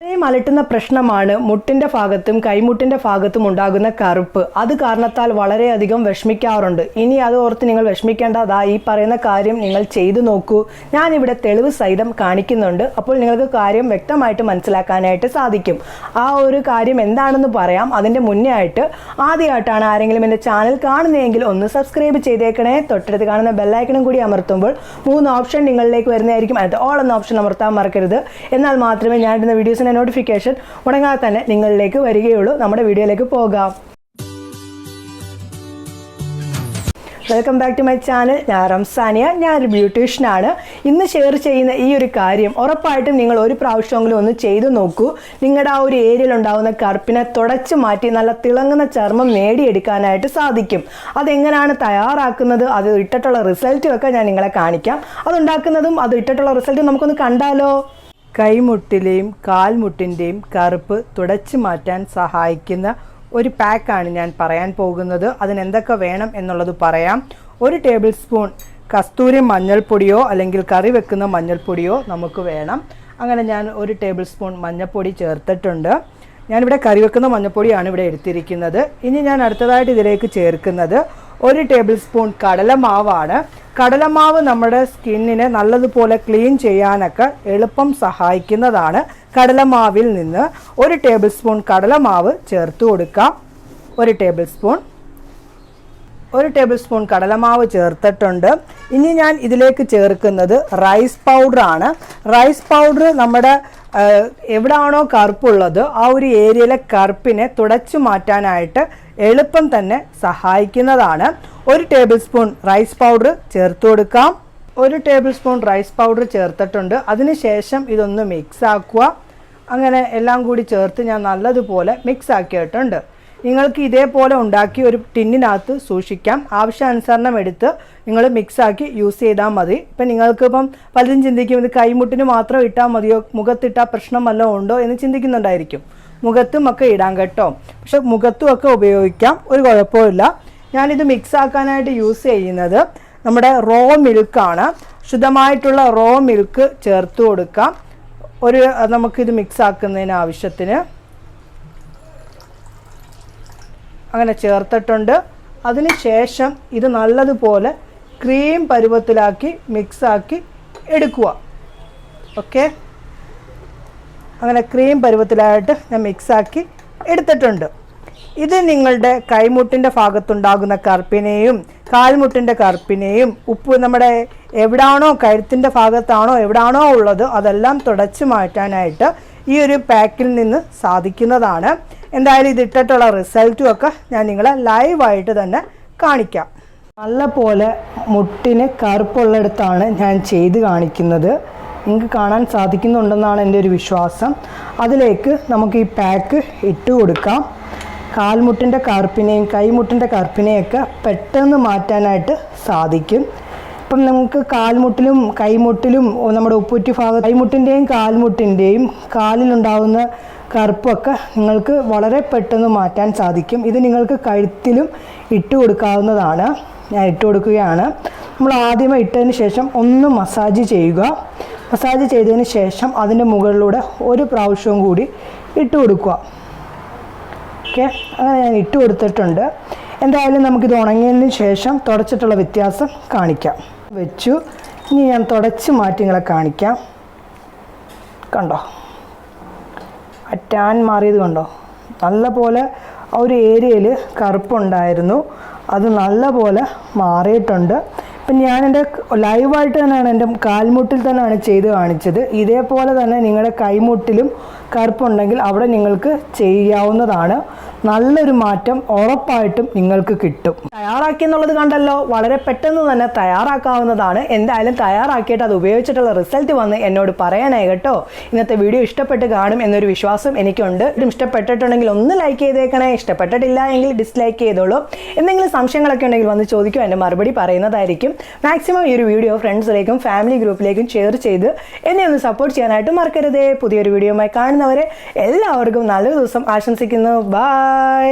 അലട്ടുന്ന പ്രശ്നമാണ് മുട്ടിൻ്റെ ഭാഗത്തും കൈമുട്ടിൻ്റെ ഭാഗത്തും ഉണ്ടാകുന്ന കറുപ്പ്. അത് കാരണത്താൽ വളരെയധികം വിഷമിക്കാറുണ്ട്. ഇനി അത് ഓർത്ത് നിങ്ങൾ വിഷമിക്കേണ്ടതാ, ഈ പറയുന്ന കാര്യം നിങ്ങൾ ചെയ്തു നോക്കൂ. ഞാനിവിടെ തെളിവ് സഹിതം കാണിക്കുന്നുണ്ട്. അപ്പോൾ നിങ്ങൾക്ക് കാര്യം വ്യക്തമായിട്ട് മനസ്സിലാക്കാനായിട്ട് സാധിക്കും. ആ ഒരു കാര്യം എന്താണെന്ന് പറയാം. അതിൻ്റെ മുന്നേ ആയിട്ട് ആദ്യമായിട്ടാണ് ആരെങ്കിലും എൻ്റെ ചാനൽ കാണുന്നതെങ്കിൽ ഒന്ന് സബ്സ്ക്രൈബ് ചെയ്തേക്കണേ. തൊട്ടടുത്ത് കാണുന്ന ബെല്ലൈക്കണും കൂടി അമർത്തുമ്പോൾ 3 ഓപ്ഷൻ നിങ്ങളിലേക്ക് വരുന്നതായിരിക്കും. അതിനകത്ത് ഓൾ എന്ന ഓപ്ഷൻ അമർത്താൻ മറക്കരുത്. എന്നാൽ മാത്രമേ ഞാൻ ഇടുന്ന വീഡിയോസിൻ്റെ നോട്ടിഫിക്കേഷൻ ഉടങ്ങാതെ തന്നെ നിങ്ങളിലേക്ക് വരികയുള്ളൂ. നമ്മുടെ വീഡിയോയിലേക്ക് പോകാം. Welcome back to my channel. ഞാൻ റംസാനിയ. ഞാനൊരു ബ്യൂട്ടീഷ്യനാണ്. ഇന്ന് ഷെയർ ചെയ്യുന്ന ഈ ഒരു കാര്യം ഉറപ്പായിട്ടും നിങ്ങൾ ഒരു പ്രാവശ്യമെങ്കിലും ഒന്ന് ചെയ്തു നോക്കൂ. നിങ്ങളുടെ ആ ഒരു ഏരിയയിൽ ഉണ്ടാകുന്ന കറുപ്പിനെ തുടച്ചു മാറ്റി നല്ല തിളങ്ങുന്ന ചർമ്മം നേടിയെടുക്കാനായിട്ട് സാധിക്കും. അതെങ്ങനെയാണ് തയ്യാറാക്കുന്നത്, അത് ഇട്ടിട്ടുള്ള റിസൾട്ടും ഒക്കെ ഞാൻ നിങ്ങളെ കാണിക്കാം. അതുണ്ടാക്കുന്നതും അത് ഇട്ടിട്ടുള്ള റിസൾട്ടും നമുക്കൊന്ന് കണ്ടാലോ. കൈമുട്ടിലെയും കാൽമുട്ടിൻ്റെയും കറുപ്പ് തുടച്ചു മാറ്റാൻ സഹായിക്കുന്ന ഒരു പാക്കാണ് ഞാൻ പറയാൻ പോകുന്നത്. അതിനെന്തൊക്കെ വേണം എന്നുള്ളത് പറയാം. 1 ടേബിൾ സ്പൂൺ കസ്തൂരി മഞ്ഞൾപ്പൊടിയോ അല്ലെങ്കിൽ കറി വെക്കുന്ന മഞ്ഞൾപ്പൊടിയോ നമുക്ക് വേണം. അങ്ങനെ ഞാൻ 1 ടേബിൾ സ്പൂൺ മഞ്ഞൾപ്പൊടി ചേർത്തിട്ടുണ്ട്. ഞാനിവിടെ കറി വെക്കുന്ന മഞ്ഞൾപ്പൊടിയാണ് ഇവിടെ എടുത്തിരിക്കുന്നത്. ഇനി ഞാൻ അടുത്തതായിട്ട് ഇതിലേക്ക് ചേർക്കുന്നത് 1 ടേബിൾ സ്പൂൺ കടലമാവാണ്. കടലമാവ് നമ്മുടെ സ്കിന്നിനെ നല്ലതുപോലെ ക്ലീൻ ചെയ്യാനൊക്കെ എളുപ്പം സഹായിക്കുന്നതാണ്. കടലമാവിൽ നിന്ന് 1 ടേബിൾ സ്പൂൺ കടലമാവ് ചേർത്ത് കൊടുക്കാം. 1 ടേബിൾ സ്പൂൺ കടലമാവ് ചേർത്തിട്ടുണ്ട്. ഇനി ഞാൻ ഇതിലേക്ക് ചേർക്കുന്നത് റൈസ് പൗഡറാണ്. റൈസ് പൗഡർ നമ്മുടെ എവിടാണോ കറുപ്പുള്ളത് ആ ഒരു ഏരിയയിലെ കറുപ്പിനെ തുടച്ചു മാറ്റാനായിട്ട് എളുപ്പം തന്നെ സഹായിക്കുന്നതാണ്. 1 ടേബിൾ സ്പൂൺ റൈസ് പൗഡർ ചേർത്ത് കൊടുക്കാം. 1 ടേബിൾ സ്പൂൺ റൈസ് പൗഡർ ചേർത്തിട്ടുണ്ട്. അതിനുശേഷം ഇതൊന്ന് മിക്സ് ആക്കുക. അങ്ങനെ എല്ലാം കൂടി ചേർത്ത് ഞാൻ നല്ലതുപോലെ മിക്സ് ആക്കിയിട്ടുണ്ട്. നിങ്ങൾക്ക് ഇതേപോലെ ഉണ്ടാക്കി ഒരു ടിന്നിനകത്ത് സൂക്ഷിക്കാം. ആവശ്യാനുസരണം എടുത്ത് നിങ്ങൾ മിക്സാക്കി യൂസ് ചെയ്താൽ മതി. ഇപ്പം നിങ്ങൾക്കിപ്പം പലരും ചിന്തിക്കും, ഇത് കൈമുട്ടിന് മാത്രം ഇട്ടാൽ മതിയോ, മുഖത്തിട്ടാൽ പ്രശ്നം വല്ലതും ഉണ്ടോ എന്ന് ചിന്തിക്കുന്നുണ്ടായിരിക്കും. മുഖത്തും ഒക്കെ ഇടാൻ കേട്ടോ. പക്ഷെ മുഖത്തും ഒക്കെ ഉപയോഗിക്കാം, ഒരു കുഴപ്പമില്ല. ഞാനിത് മിക്സ് ആക്കാനായിട്ട് യൂസ് ചെയ്യുന്നത് നമ്മുടെ റോ മിൽക്കാണ്. ശുദ്ധമായിട്ടുള്ള റോ മിൽക്ക് ചേർത്ത് കൊടുക്കാം. നമുക്കിത് മിക്സ് ആക്കുന്നതിന് ആവശ്യത്തിന് അങ്ങനെ ചേർത്തിട്ടുണ്ട്. അതിന് ശേഷം ഇത് നല്ലതുപോലെ ക്രീം പരുവത്തിലാക്കി മിക്സാക്കി എടുക്കുക. ഓക്കെ, അങ്ങനെ ക്രീം പരുവത്തിലായിട്ട് ഞാൻ മിക്സാക്കി എടുത്തിട്ടുണ്ട്. ഇത് നിങ്ങളുടെ കൈമുട്ടിൻ്റെ ഭാഗത്തുണ്ടാകുന്ന കറുപ്പിനെയും കാൽമുട്ടിൻ്റെ കറുപ്പിനെയും നമ്മുടെ എവിടാണോ കഴുത്തിൻ്റെ ഭാഗത്താണോ എവിടാണോ ഉള്ളത് അതെല്ലാം തുടച്ചു മാറ്റാനായിട്ട് ഈ ഒരു പാക്കിൽ നിന്ന് സാധിക്കുന്നതാണ്. എന്തായാലും ഇത് ഇട്ടിട്ടുള്ള റിസൾട്ടും ഒക്കെ ഞാൻ നിങ്ങളെ ലൈവായിട്ട് തന്നെ കാണിക്കാം. നല്ലപോലെ മുട്ടിന് കറുപ്പുള്ളിടത്താണ് ഞാൻ ചെയ്ത് കാണിക്കുന്നത്. നിങ്ങൾക്ക് കാണാൻ സാധിക്കുന്നുണ്ടെന്നാണ് എൻ്റെ ഒരു വിശ്വാസം. അതിലേക്ക് നമുക്ക് ഈ പാക്ക് ഇട്ട് കൊടുക്കാം. കാൽമുട്ടിൻ്റെ കറുപ്പിനെയും കൈമുട്ടിൻ്റെ കറുപ്പിനെയൊക്കെ പെട്ടെന്ന് മാറ്റാനായിട്ട് സാധിക്കും. ഇപ്പം നമുക്ക് കാൽമുട്ടിലും കൈമുട്ടിലും നമ്മുടെ ഉപ്പൂറ്റി ഭാഗം കൈമുട്ടിൻ്റെയും കാൽമുട്ടിൻ്റെയും കാലിലുണ്ടാകുന്ന കറുപ്പൊക്കെ നിങ്ങൾക്ക് വളരെ പെട്ടെന്ന് മാറ്റാൻ സാധിക്കും. ഇത് നിങ്ങൾക്ക് കഴുത്തിലും ഇട്ട് കൊടുക്കാവുന്നതാണ്. ഞാൻ ഇട്ട് കൊടുക്കുകയാണ്. നമ്മൾ ആദ്യമേ ഇട്ടതിന് ശേഷം ഒന്ന് മസാജ് ചെയ്യുക. മസാജ് ചെയ്തതിന് ശേഷം അതിൻ്റെ മുകളിലൂടെ 1 പ്രാവശ്യവും കൂടി ഇട്ട് കൊടുക്കുക. ഓക്കെ, അങ്ങനെ ഞാൻ ഇട്ട് കൊടുത്തിട്ടുണ്ട്. എന്തായാലും നമുക്കിത് ഉണങ്ങിയതിന് ശേഷം തുടച്ചിട്ടുള്ള വ്യത്യാസം കാണിക്കാം. വെച്ചു. ഇനി ഞാൻ തുടച്ച് മാറ്റി നിങ്ങളെ കാണിക്കാം. കണ്ടോ, ആ ടാൻ മാറിയത് കണ്ടോ. നല്ലപോലെ ആ ഒരു ഏരിയയിൽ കറുപ്പുണ്ടായിരുന്നു, അത് നല്ലപോലെ മാറിയിട്ടുണ്ട്. ഇപ്പം ഞാൻ എൻ്റെ ലൈവായിട്ട് തന്നെയാണ് എൻ്റെ കാൽമുട്ടിൽ തന്നെയാണ് ചെയ്ത് കാണിച്ചത്. ഇതേപോലെ തന്നെ നിങ്ങളുടെ കൈമുട്ടിലും കറുപ്പുണ്ടെങ്കിൽ അവിടെ നിങ്ങൾക്ക് ചെയ്യാവുന്നതാണ്. നല്ലൊരു മാറ്റം ഉറപ്പായിട്ടും നിങ്ങൾക്ക് കിട്ടും. തയ്യാറാക്കി എന്നുള്ളത് കണ്ടല്ലോ, വളരെ പെട്ടെന്ന് തന്നെ തയ്യാറാക്കാവുന്നതാണ്. എന്തായാലും തയ്യാറാക്കിയിട്ട് അത് ഉപയോഗിച്ചിട്ടുള്ള റിസൾട്ട് വന്ന് എന്നോട് പറയാനായി കേട്ടോ. ഇന്നത്തെ വീഡിയോ ഇഷ്ടപ്പെട്ട് കാണും എന്നൊരു വിശ്വാസം എനിക്കുണ്ട്. ഇതും ഇഷ്ടപ്പെട്ടിട്ടുണ്ടെങ്കിൽ ഒന്ന് ലൈക്ക് ചെയ്തേക്കണേ. ഇഷ്ടപ്പെട്ടിട്ടില്ല എങ്കിൽ ഡിസ്ലൈക്ക് ചെയ്തോളൂ. എന്തെങ്കിലും സംശയങ്ങളൊക്കെ ഉണ്ടെങ്കിൽ വന്ന് ചോദിക്കും, എൻ്റെ മറുപടി പറയുന്നതായിരിക്കും. മാക്സിമം ഈ ഒരു വീഡിയോ ഫ്രണ്ട്സിലേക്കും ഫാമിലി ഗ്രൂപ്പിലേക്കും ഷെയർ ചെയ്ത് എന്നെ ഒന്ന് സപ്പോർട്ട് ചെയ്യാനായിട്ട് മറക്കരുതേ. പുതിയൊരു വീഡിയോയുമായി കാണുന്നവരെ എല്ലാവർക്കും നല്ലൊരു ദിവസം ആശംസിക്കുന്നു. ബൈ.